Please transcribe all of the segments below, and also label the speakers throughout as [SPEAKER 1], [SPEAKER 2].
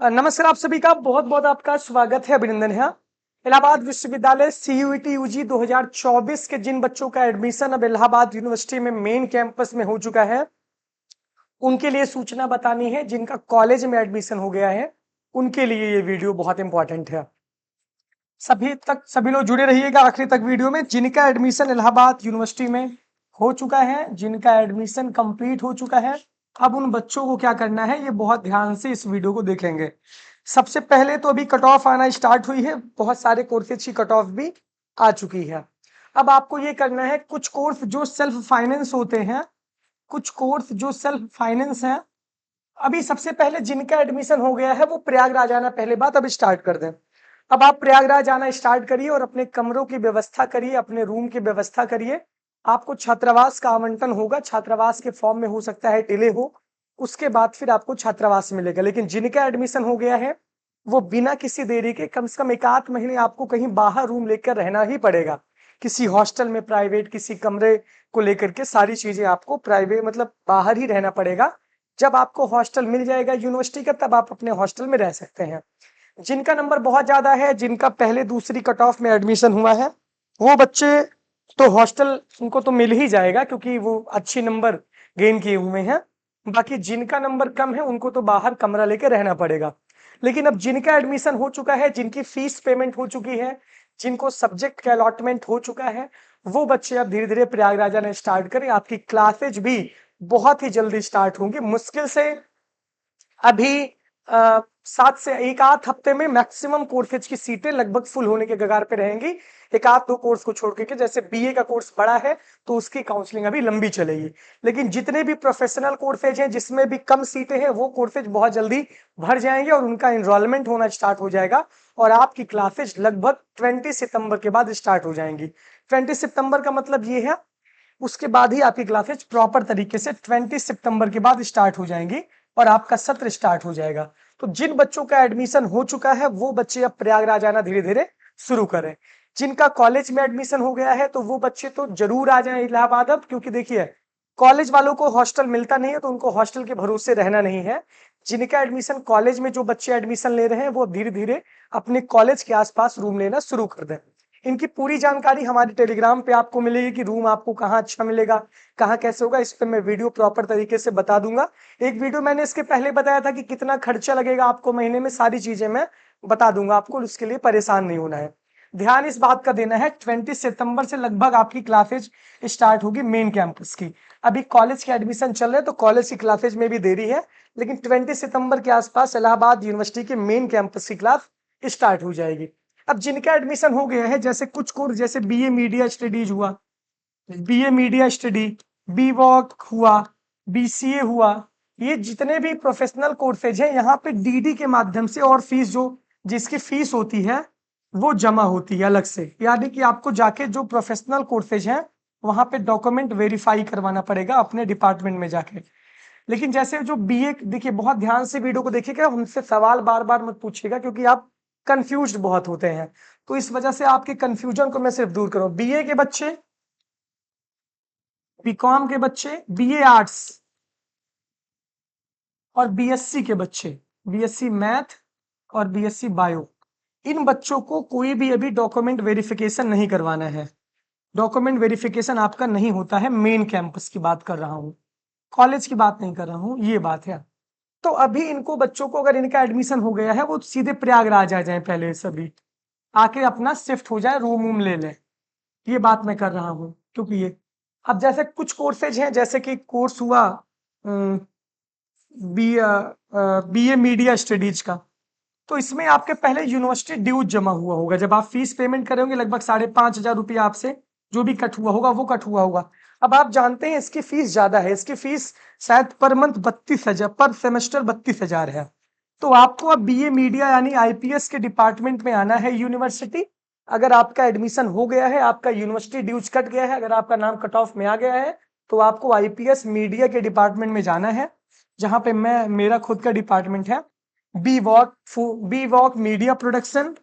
[SPEAKER 1] नमस्कार, आप सभी का बहुत बहुत आपका स्वागत है, अभिनंदन है। इलाहाबाद विश्वविद्यालय सीयूईटी यूजी 2024 के जिन बच्चों का एडमिशन अब इलाहाबाद यूनिवर्सिटी में मेन कैंपस में हो चुका है, उनके लिए सूचना बतानी है। जिनका कॉलेज में एडमिशन हो गया है उनके लिए ये वीडियो बहुत इंपॉर्टेंट है। सभी लोग जुड़े रहिएगा आखिरी तक वीडियो में। जिनका एडमिशन इलाहाबाद यूनिवर्सिटी में हो चुका है, जिनका एडमिशन कंप्लीट हो चुका है, अब उन बच्चों को क्या करना है ये बहुत ध्यान से इस वीडियो को देखेंगे। सबसे पहले तो अभी कट ऑफ आना स्टार्ट हुई है, बहुत सारे कोर्सेज की कट ऑफ भी आ चुकी है। अब आपको ये करना है, कुछ कोर्स जो सेल्फ फाइनेंस होते हैं, कुछ कोर्स जो सेल्फ फाइनेंस है, अभी सबसे पहले जिनका एडमिशन हो गया है वो प्रयागराज आना पहले बात अब स्टार्ट कर दें। अब आप प्रयागराज आना स्टार्ट करिए और अपने कमरों की व्यवस्था करिए, अपने रूम की व्यवस्था करिए। आपको छात्रावास का आवंटन होगा, छात्रावास के फॉर्म में हो सकता है डिले हो, उसके बाद फिर आपको छात्रावास मिलेगा। लेकिन जिनका एडमिशन हो गया है वो बिना किसी देरी के कम से कम एक आध महीने आपको कहीं बाहर रूम लेकर रहना ही पड़ेगा, किसी हॉस्टल में, प्राइवेट किसी कमरे को लेकर के सारी चीजें आपको प्राइवेट मतलब बाहर ही रहना पड़ेगा। जब आपको हॉस्टल मिल जाएगा यूनिवर्सिटी का तब आप अपने हॉस्टल में रह सकते हैं। जिनका नंबर बहुत ज्यादा है, जिनका पहले दूसरी कट ऑफ में एडमिशन हुआ है, वो बच्चे तो हॉस्टल उनको तो मिल ही जाएगा क्योंकि वो अच्छी नंबर गेन किए हुए हैं। बाकी जिनका नंबर कम है उनको तो बाहर कमरा लेके रहना पड़ेगा। लेकिन अब जिनका एडमिशन हो चुका है, जिनकी फीस पेमेंट हो चुकी है, जिनको सब्जेक्ट का अलॉटमेंट हो चुका है, वो बच्चे अब धीरे धीरे प्रयागराज आना स्टार्ट करें। आपकी क्लासेज भी बहुत ही जल्दी स्टार्ट होंगी। मुश्किल से अभी 7 से एक आध हफ्ते में मैक्सिमम कोर्सेज की सीटें लगभग फुल होने के कगार पे रहेंगी। एक आध दो कोर्स को छोड़ के, जैसे बीए का कोर्स बड़ा है तो उसकी काउंसलिंग अभी लंबी चलेगी। लेकिन जितने भी प्रोफेशनल कोर्सेज हैं जिसमें भी कम सीटें हैं वो कोर्सेज बहुत जल्दी भर जाएंगे और उनका एनरोलमेंट होना स्टार्ट हो जाएगा और आपकी क्लासेज लगभग 20 सितंबर के बाद स्टार्ट हो जाएंगी। 20 सितंबर का मतलब ये है उसके बाद ही आपकी क्लासेज प्रॉपर तरीके से 20 सितंबर के बाद स्टार्ट हो जाएंगी और आपका सत्र स्टार्ट हो जाएगा। तो जिन बच्चों का एडमिशन हो चुका है वो बच्चे अब प्रयागराज आना धीरे धीरे शुरू करें। जिनका कॉलेज में एडमिशन हो गया है तो वो बच्चे तो जरूर आ जाएं इलाहाबाद अब, क्योंकि देखिए कॉलेज वालों को हॉस्टल मिलता नहीं है तो उनको हॉस्टल के भरोसे रहना नहीं है। जिनका एडमिशन कॉलेज में जो बच्चे एडमिशन ले रहे हैं वो धीरे धीरे अपने कॉलेज के आसपास रूम लेना शुरू कर दें। इनकी पूरी जानकारी हमारे टेलीग्राम पे आपको मिलेगी कि रूम आपको कहाँ अच्छा मिलेगा, कहाँ कैसे होगा। इस पे मैं वीडियो प्रॉपर तरीके से बता दूंगा। एक वीडियो मैंने इसके पहले बताया था कि कितना खर्चा लगेगा आपको महीने में, सारी चीजें मैं बता दूंगा आपको, उसके लिए परेशान नहीं होना है। ध्यान इस बात का देना है, 20 सितंबर से लगभग आपकी क्लासेज स्टार्ट होगी मेन कैंपस की। अभी कॉलेज के एडमिशन चल रहे हैं तो कॉलेज की क्लासेज में भी देरी है, लेकिन 20 सितंबर के आसपास इलाहाबाद यूनिवर्सिटी के मेन कैंपस की क्लास स्टार्ट हो जाएगी। अब जिनका एडमिशन हो गया है, जैसे कुछ कोर्स जैसे बीए मीडिया स्टडीज हुआ, BA media study, B Voc हुआ, बीसीए हुआ, ये जितने भी प्रोफेशनल कोर्सेज हैं यहाँ पे डीडी के माध्यम से और फीस जो जिसकी फीस होती है वो जमा होती है अलग से। यानी कि आपको जाके जो प्रोफेशनल कोर्सेज हैं वहां पे डॉक्यूमेंट वेरीफाई करवाना पड़ेगा अपने डिपार्टमेंट में जाके। लेकिन जैसे जो बीए, देखिए बहुत ध्यान से वीडियो को देखिएगा, हमसे सवाल बार बार मत पूछिएगा क्योंकि आप कंफ्यूज बहुत होते हैं, तो इस वजह से आपके कंफ्यूजन को मैं सिर्फ दूर करूं। बीए के बच्चे, बीकॉम के बच्चे, बीए आर्ट्स और बीएससी के बच्चे, बीएससी मैथ और बीएससी बायो, इन बच्चों को कोई भी अभी डॉक्यूमेंट वेरिफिकेशन नहीं करवाना है। डॉक्यूमेंट वेरिफिकेशन आपका नहीं होता है, मेन कैंपस की बात कर रहा हूँ, कॉलेज की बात नहीं कर रहा हूँ, ये बात है। तो अभी इनको बच्चों को अगर इनका एडमिशन हो गया है वो सीधे प्रयागराज आ जाए, पहले सभी आके अपना शिफ्ट हो जाए, रूम वूम ले लें, ये बात मैं कर रहा हूँ। क्योंकि ये अब जैसे कुछ कोर्सेज हैं, जैसे कि कोर्स हुआ बीए मीडिया स्टडीज का, तो इसमें आपके पहले यूनिवर्सिटी ड्यूज जमा हुआ होगा। जब आप फीस पेमेंट करेंगे लगभग 5,500 रुपया आपसे जो भी कट हुआ होगा वो कट हुआ होगा। अब आप जानते हैं इसकी फीस ज्यादा है, इसकी फीस शायद पर मंथ 32,000, पर सेमेस्टर 32,000 है। तो आपको अब बीए मीडिया यानी आईपीएस के डिपार्टमेंट में आना है यूनिवर्सिटी। अगर आपका एडमिशन हो गया है, आपका यूनिवर्सिटी ड्यूज कट गया है, अगर आपका नाम कट ऑफ में आ गया है, तो आपको आईपीएस मीडिया के डिपार्टमेंट में जाना है, जहां पे मेरा खुद का डिपार्टमेंट है, B Voc media production,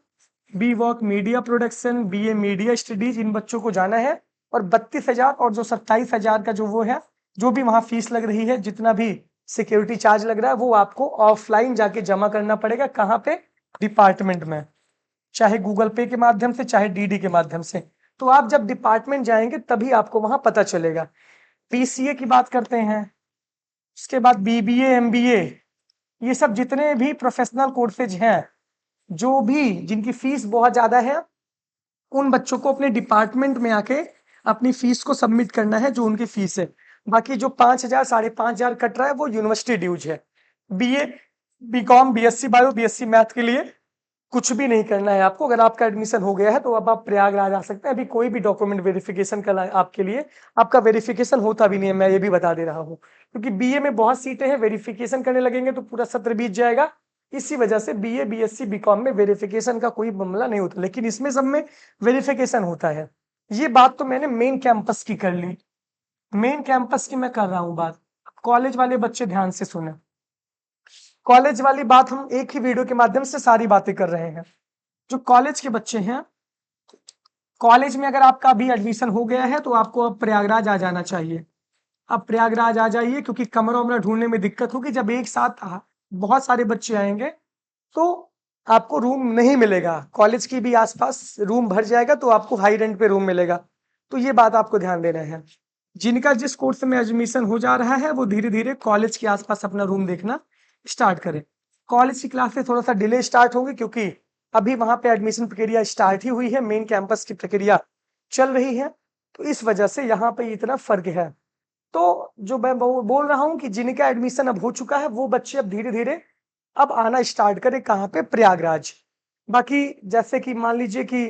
[SPEAKER 1] B Voc media production, BA media studies, इन बच्चों को जाना है। और 32,000 और जो 27,000 का जो वो है, जो भी वहां फीस लग रही है, जितना भी सिक्योरिटी चार्ज लग रहा है वो आपको ऑफलाइन जाके जमा करना पड़ेगा। कहाँ पे? डिपार्टमेंट में, चाहे गूगल पे के माध्यम से चाहे डीडी के माध्यम से। तो आप जब डिपार्टमेंट जाएंगे तभी आपको वहां पता चलेगा। पीसीए की बात करते हैं, उसके बाद बीबीए, एमबीए, ये सब जितने भी प्रोफेशनल कोर्सेज हैं, जो भी जिनकी फीस बहुत ज्यादा है, उन बच्चों को अपने डिपार्टमेंट में आके अपनी फीस को सबमिट करना है, जो उनकी फीस है। बाकी जो 5,000 5,500 कट रहा है वो यूनिवर्सिटी ड्यूज है। BA, BCom, BSc bio, BSc math के लिए कुछ भी नहीं करना है आपको। अगर आपका एडमिशन हो गया है तो अब आप प्रयागराज आ सकते हैं। अभी कोई भी डॉक्यूमेंट वेरिफिकेशन का आपके लिए, आपका वेरिफिकेशन होता भी नहीं है, मैं ये भी बता दे रहा हूँ, क्योंकि बीए में बहुत सीटें हैं, वेरिफिकेशन करने लगेंगे तो पूरा सत्र बीत जाएगा। इसी वजह से बीए, बीएससी, बीकॉम में वेरिफिकेशन का कोई मामला नहीं होता, लेकिन इसमें सब में वेरिफिकेशन होता है। ये बात तो मैंने मेन कैंपस की कर ली। मेन कैंपस की मैं कर रहा हूँ बात। कॉलेज वाले बच्चे ध्यान से सुने। कॉलेज वाली बात हम एक ही वीडियो के माध्यम से सारी बातें कर रहे हैं। जो कॉलेज के बच्चे हैं, कॉलेज में अगर आपका अभी एडमिशन हो गया है तो आपको अब प्रयागराज आ जाना चाहिए। अब प्रयागराज आ जाइए, क्योंकि कमरा वमरा ढूंढने में दिक्कत होगी। जब एक साथ बहुत सारे बच्चे आएंगे तो आपको रूम नहीं मिलेगा। कॉलेज की भी आसपास रूम भर जाएगा तो आपको हाई रेंट पे रूम मिलेगा। तो ये बात आपको ध्यान देना है। जिनका जिस कोर्स में एडमिशन हो जा रहा है वो धीरे धीरे कॉलेज के आसपास अपना रूम देखना स्टार्ट करें। कॉलेज की क्लासेस थोड़ा सा डिले स्टार्ट होंगी, क्योंकि अभी वहां पे एडमिशन प्रक्रिया स्टार्ट ही हुई है, मेन कैंपस की प्रक्रिया चल रही है, तो इस वजह से यहाँ पे इतना फर्क है। तो जो मैं बोल रहा हूँ कि जिनका एडमिशन अब हो चुका है वो बच्चे अब धीरे धीरे अब आना स्टार्ट करें। कहाँ पे? प्रयागराज। बाकी जैसे कि मान लीजिए कि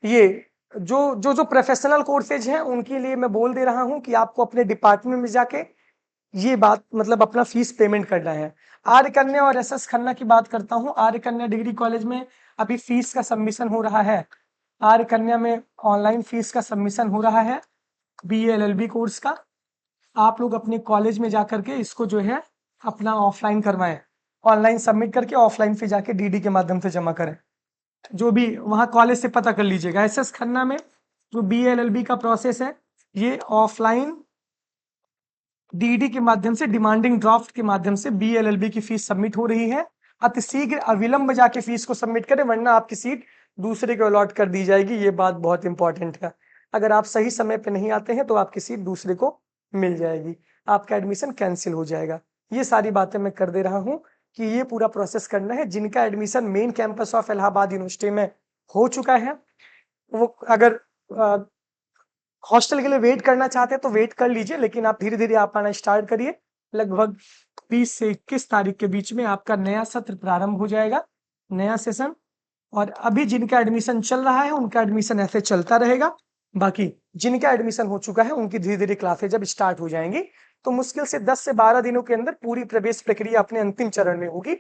[SPEAKER 1] ये जो जो जो प्रोफेशनल कोर्सेज हैं उनके लिए मैं बोल दे रहा हूँ कि आपको अपने डिपार्टमेंट में जाके ये बात मतलब अपना फीस पेमेंट करना है। आर्य कन्या और एसएस खन्ना की बात करता हूँ। आर्य कन्या डिग्री कॉलेज में अभी फीस का सबमिशन हो रहा है। आर्य कन्या में ऑनलाइन फीस का सबमिशन हो रहा है बीए एलएलबी कोर्स का। आप लोग अपने कॉलेज में जाकर के इसको जो है अपना ऑफलाइन करवाएं, ऑनलाइन सबमिट करके ऑफलाइन फिर जाके डीडी के माध्यम से जमा करें। जो भी वहाँ कॉलेज से पता कर लीजिएगा। एसएस खन्ना में जो बीए एलएलबी का प्रोसेस है, ये ऑफलाइन डीडी के माध्यम से, डिमांडिंग ड्राफ्ट के माध्यम से बीएलएलबी की फीस सबमिट हो रही है। अतिशीघ्र अविलंब जाके फीस को सबमिट करें, वरना आपकी सीट दूसरे को अलॉट कर दी जाएगी। ये बात बहुत इंपॉर्टेंट है। अगर आप सही समय पे नहीं आते हैं तो आपकी सीट दूसरे को मिल जाएगी, आपका एडमिशन कैंसिल हो जाएगा। ये सारी बातें मैं कर दे रहा हूँ कि ये पूरा प्रोसेस करना है। जिनका admission main campus of Allahabad university में हो चुका है, वो अगर हॉस्टल के लिए वेट करना चाहते हैं तो वेट कर लीजिए, लेकिन आप धीरे धीरे आप आना स्टार्ट करिए। लगभग 20 से 21 तारीख के बीच में आपका नया सत्र प्रारंभ हो जाएगा, नया सेशन। और अभी जिनका एडमिशन चल रहा है उनका एडमिशन ऐसे चलता रहेगा। बाकी जिनका एडमिशन हो चुका है उनकी धीरे धीरे क्लासेज जब स्टार्ट हो जाएंगी तो मुश्किल से 10 से 12 दिनों के अंदर पूरी प्रवेश प्रक्रिया अपने अंतिम चरण में होगी।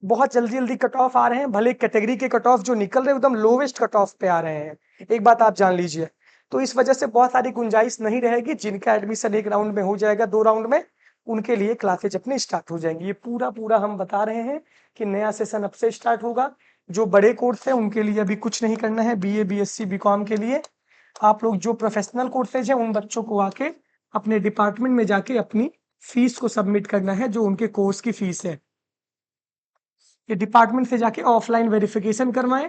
[SPEAKER 1] बहुत जल्दी जल्दी कट ऑफ आ रहे हैं, भले कैटेगरी के कट ऑफ जो निकल रहे हैं एकदम लोवेस्ट कट ऑफ पे आ रहे हैं, एक बात आप जान लीजिए। तो इस वजह से बहुत सारी गुंजाइश नहीं रहेगी। जिनका एडमिशन एक राउंड में हो जाएगा, 2 राउंड में, उनके लिए क्लासेज अपने स्टार्ट हो जाएंगी। ये पूरा पूरा हम बता रहे हैं कि नया सेशन अब से स्टार्ट होगा। जो बड़े कोर्स है उनके लिए अभी कुछ नहीं करना है। बीए, बीएससी, बीकॉम के लिए आप लोग जो प्रोफेशनल कोर्सेज है उन बच्चों को आके अपने डिपार्टमेंट में जाके अपनी फीस को सबमिट करना है, जो उनके कोर्स की फीस है। ये डिपार्टमेंट से जाके ऑफलाइन वेरिफिकेशन करवाएं।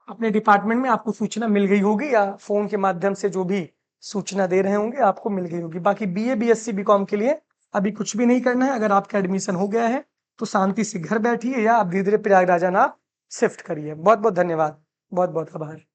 [SPEAKER 1] अपने डिपार्टमेंट में आपको सूचना मिल गई होगी, या फोन के माध्यम से जो भी सूचना दे रहे होंगे आपको मिल गई होगी। बाकी बीए, बीएससी, बीकॉम के लिए अभी कुछ भी नहीं करना है। अगर आपका एडमिशन हो गया है तो शांति से घर बैठिए, या आप धीरे धीरे प्रयागराज ना शिफ्ट करिए। बहुत बहुत धन्यवाद, बहुत बहुत आभार।